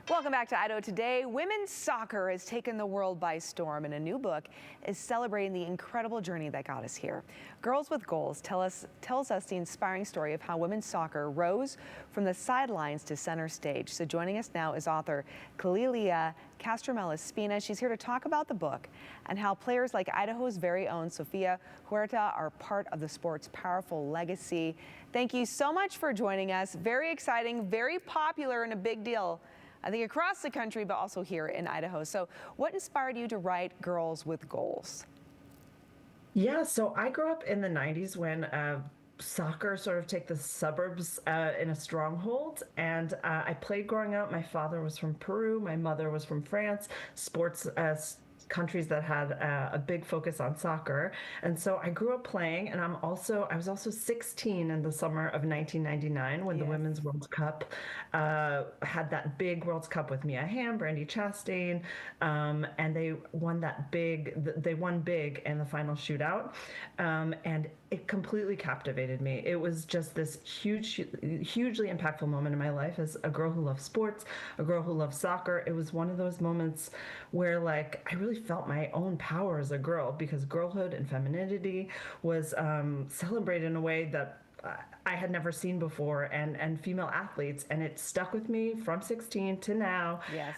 Welcome back to Idaho Today. Women's soccer has taken the world by storm, and a new book is celebrating the incredible journey that got us here. Girls with Goals tells us the inspiring story of how women's soccer rose from the sidelines to center stage. So joining us now is author Kalilia Castromellis-Spina. She's here to talk about the book and how players like Idaho's very own Sofia Huerta are part of the sport's powerful legacy. Thank you so much for joining us. Very exciting, very popular, and a big deal, I think, across the country, but also here in Idaho. So what inspired you to write Girls with Goals? Yeah, so I grew up in the 90s when soccer sort of take the suburbs in a stronghold. And I played growing up. My father was from Peru. My mother was from France. Sports countries that had a big focus on soccer. And so I grew up playing, and I was also 16 in the summer of 1999 when the Women's World Cup had that big World Cup with Mia Hamm, Brandi Chastain, and they won big in the final shootout. And it completely captivated me. It was just this hugely impactful moment in my life as a girl who loves sports, a girl who loves soccer. It was one of those moments where, like, I really felt my own power as a girl, because girlhood and femininity was celebrated in a way that I had never seen before, and female athletes, and it stuck with me from 16 to now. Yes.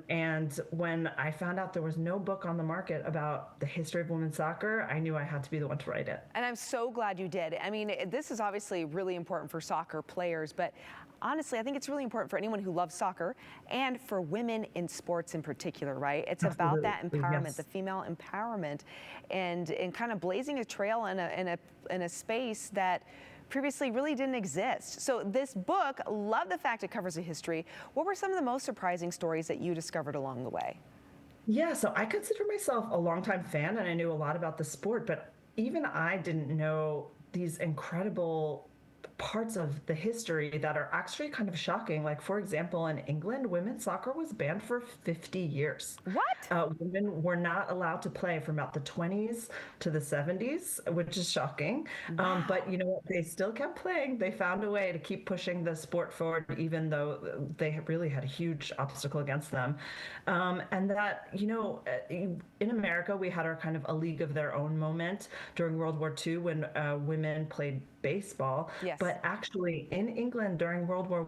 And when I found out there was no book on the market about the history of women's soccer, I knew I had to be the one to write it. And I'm so glad you did. I mean, this is obviously really important for soccer players, but honestly, I think it's really important for anyone who loves soccer and for women in sports in particular, right? It's Absolutely. about that empowerment, Yes. the female empowerment, and kind of blazing a trail in a space that previously really didn't exist. So this book, love the fact it covers a history. What were some of the most surprising stories that you discovered along the way? Yeah, so I consider myself a longtime fan, and I knew a lot about the sport, but even I didn't know these incredible parts of the history that are actually kind of shocking. Like, for example, in England, women's soccer was banned for 50 years. What? Women were not allowed to play from about the 20s to the 70s, which is shocking. Wow. But you know what? They still kept playing. They found a way to keep pushing the sport forward, even though they really had a huge obstacle against them. And that, in America, we had our kind of a league of their own moment during World War II when women played baseball. Yes. But actually, in England during World War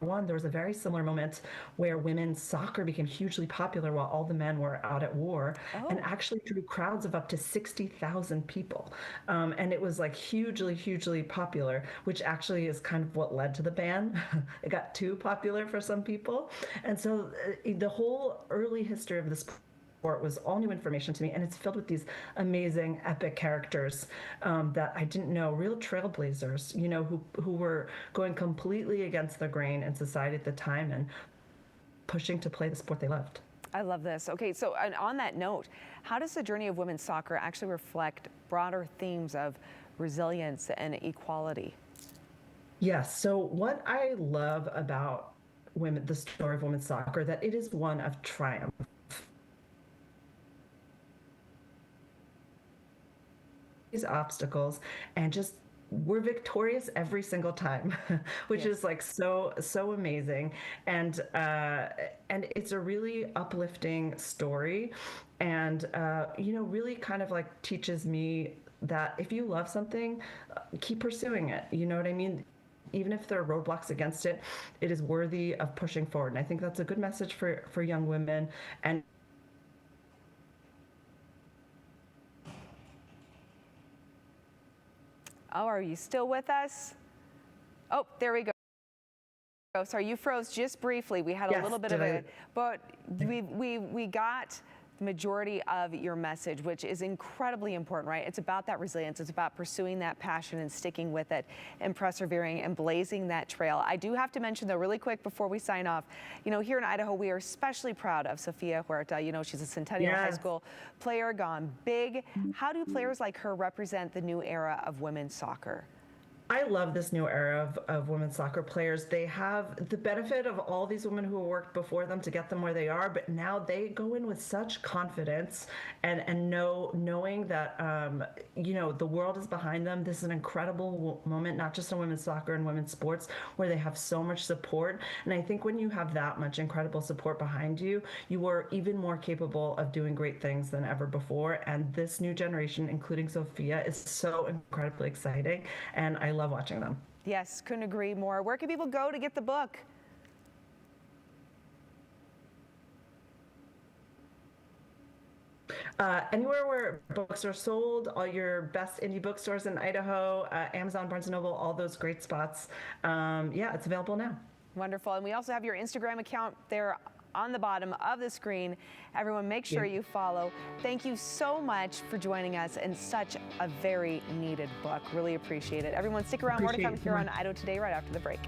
I, there was a very similar moment where women's soccer became hugely popular while all the men were out at war, and actually drew crowds of up to 60,000 people. And it was like hugely popular, which actually is kind of what led to the ban. It got too popular for some people. And so the whole early history of the sport was all new information to me, and it's filled with these amazing epic characters that I didn't know, real trailblazers, who were going completely against the grain in society at the time and pushing to play the sport they loved. I love this. Okay, so on that note, how does the journey of women's soccer actually reflect broader themes of resilience and equality? Yes, so what I love about the story of women's soccer, that it is one of triumph. These obstacles, and just we're victorious every single time, which is like so amazing. And it's a really uplifting story, and really kind of like teaches me that if you love something, keep pursuing it. You know what I mean? Even if there are roadblocks against it, it is worthy of pushing forward. And I think that's a good message for young women. And Oh, are you still with us? Oh, there we go. Oh, sorry, you froze just briefly. We had a little bit of but we got the majority of your message, which is incredibly important, right? It's about that resilience. It's about pursuing that passion and sticking with it and persevering and blazing that trail. I do have to mention, though, really quick before we sign off, here in Idaho, we are especially proud of Sofia Huerta. She's a Centennial High School player gone big. How do players like her represent the new era of women's soccer? I love this new era of women's soccer players. They have the benefit of all these women who worked before them to get them where they are, but now they go in with such confidence and knowing that the world is behind them. This is an incredible moment, not just in women's soccer and women's sports, where they have so much support. And I think when you have that much incredible support behind you, you are even more capable of doing great things than ever before. And this new generation, including Sophia, is so incredibly exciting, and I love watching them. Yes, couldn't agree more. Where can people go to get the book? Anywhere where books are sold, all your best indie bookstores in Idaho, Amazon, Barnes & Noble, all those great spots. Yeah, it's available now. Wonderful. And we also have your Instagram account there on the bottom of the screen. Everyone, make sure you follow. Thank you so much for joining us in such a very needed book. Really appreciate it. Everyone, stick around. More to come here on Idaho Today right after the break.